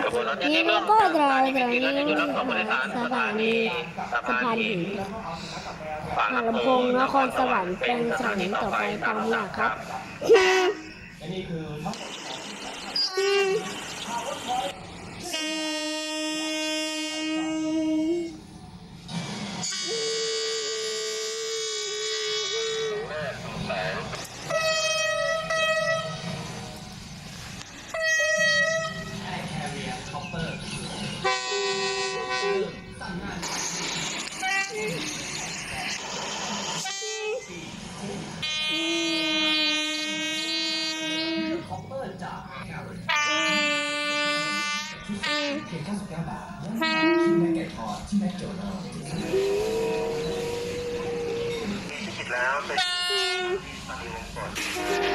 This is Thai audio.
ขบวนรถ นี่ ที่ แล้วก็เราจะนี่สถานีสะพานหินหาลำโพงนครสวรรค์เป็นสถานีต่อไปตามหลักครับเพียง99 บาทที่แม็กเก็ตพอที่แม็กโจโน่คิดแล้วเป็นวงกด